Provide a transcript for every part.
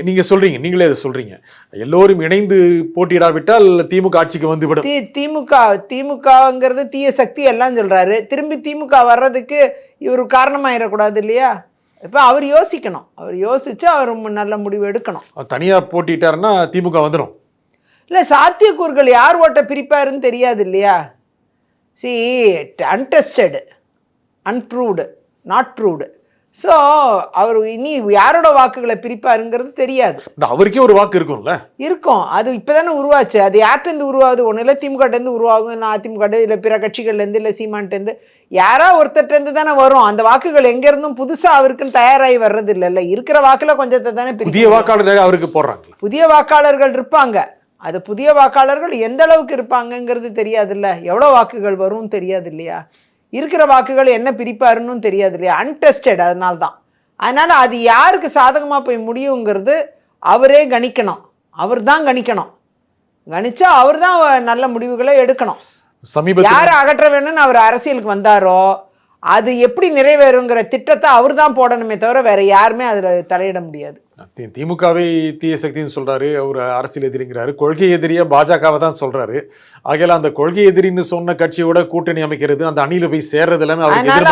நீங்க சொல்றீங்க, நீங்களே அதை சொல்றீங்க, எல்லோரும் இணைந்து போட்டியிடாவிட்டால் திமுக ஆட்சிக்கு வந்துவிடும். திமுகங்கிறது தீய சக்தி எல்லாம் சொல்றாரு. திரும்பி திமுக வர்றதுக்கு இவர் காரணமாயிடக்கூடாது இல்லையா? இப்போ அவர் யோசிக்கணும். அவர் யோசிச்சு அவர் நல்ல முடிவு எடுக்கணும். தனியா போட்டிட்டாருன்னா திமுக வந்துடும். இல்லை, சாத்தியக்கூறுகள் யார் ஓட்ட பிரிப்பாருன்னு தெரியாது இல்லையா? See, untested, unproved, not proved. So அவர் இனி யாரோட வாக்குகளை பிரிப்பாருங்கிறது தெரியாது. அவருக்கே ஒரு வாக்கு இருக்கும்ல. இருக்கும். அது இப்போ தானே உருவாச்சு. அது யார்கிட்டேருந்து உருவாகுது? ஒன்றும் இல்லை திமுகட்டேருந்து உருவாகும், இல்லை அதிமுக, இல்லை பிற கட்சிகள்லேருந்து, இல்லை சீமான்ட்டேருந்து, யாரோ ஒருத்தர்ட்டேருந்து தானே வரும். அந்த வாக்குகள் எங்கேருந்தும் புதுசாக அவருக்குன்னு தயாராகி வர்றது இல்லை. இருக்கிற வாக்கில் கொஞ்சத்தை தானே புதிய வாக்காளர்கள் அவருக்கு போடுறாங்க. புதிய வாக்காளர்கள் இருப்பாங்க. அது புதிய வாக்காளர்கள் எந்த அளவுக்கு இருப்பாங்கங்கிறது தெரியாதுல்ல. எவ்வளோ வாக்குகள் வரும் தெரியாது இல்லையா? இருக்கிற வாக்குகள் என்ன பிரிப்பாருன்னு தெரியாது இல்லையா? அன்டெஸ்டட். அதனால் அது யாருக்கு சாதகமாக போய் முடியுங்கிறது அவரே கணிக்கணும். அவர் தான் கணிக்கணும். கணிச்சா அவர் தான் நல்ல முடிவுகளை எடுக்கணும். யாரை அகற்ற வேணும்னு அவர் அரசியலுக்கு வந்தாரோ அது எப்படி நிறைவேறுங்கிற திட்டத்தை அவர் தான் போடணுமே தவிர வேற யாருமே அதில் தலையிட முடியாது. திமுகவை தீய சக்தின்னு சொல்றாரு, அவர் அரசியல் எதிரிங்கிறாரு, கொள்கை எதிரியா பாஜகவை தான் சொல்றாரு. ஆகையால அந்த கொள்கை எதிரின்னு சொன்ன கட்சியோட கூட்டணி அமைக்கிறது, அந்த அணியில போய் சேர்றது எல்லாமே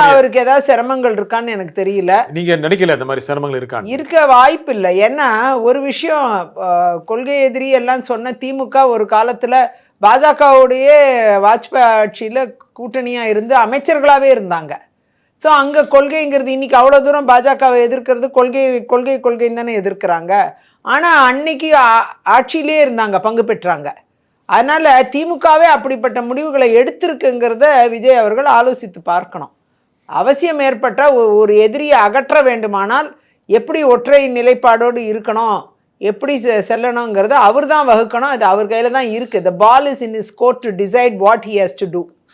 அவருக்கு ஏதாவது சிரமங்கள் இருக்கான்னு எனக்கு தெரியல. நீங்க நினைக்கல இந்த மாதிரி சிரமங்கள் இருக்கான்னு? இருக்க வாய்ப்பு இல்லை. ஏன்னா ஒரு விஷயம், கொள்கை எதிரி எல்லாம் சொன்ன திமுக ஒரு காலத்துல பாஜகவுடைய வாஜ்பாய் ஆட்சியில் கூட்டணியாக இருந்து அமைச்சர்களாகவே இருந்தாங்க. ஸோ அங்கே கொள்கைங்கிறது இன்றைக்கி அவ்வளோ தூரம் பாஜகவை எதிர்க்கிறது கொள்கைன்னு தானே எதிர்க்கிறாங்க. ஆனால் அன்னைக்கு ஆட்சியிலே இருந்தாங்க, பங்கு பெற்றாங்க. அதனால் திமுகவே அப்படிப்பட்ட முடிவுகளை எடுத்திருக்குங்கிறத விஜய் அவர்கள் ஆலோசித்து பார்க்கணும். அவசியம் ஏற்பட்ட ஒரு எதிரியை அகற்ற வேண்டுமானால் எப்படி ஒற்றை நிலைப்பாடோடு இருக்கணும், எப்படி செல்லணுங்கிறத அவர் தான் வகுக்கணும். அது அவர் கையில் தான் இருக்குது. The ball is in his court to decide what he has to do.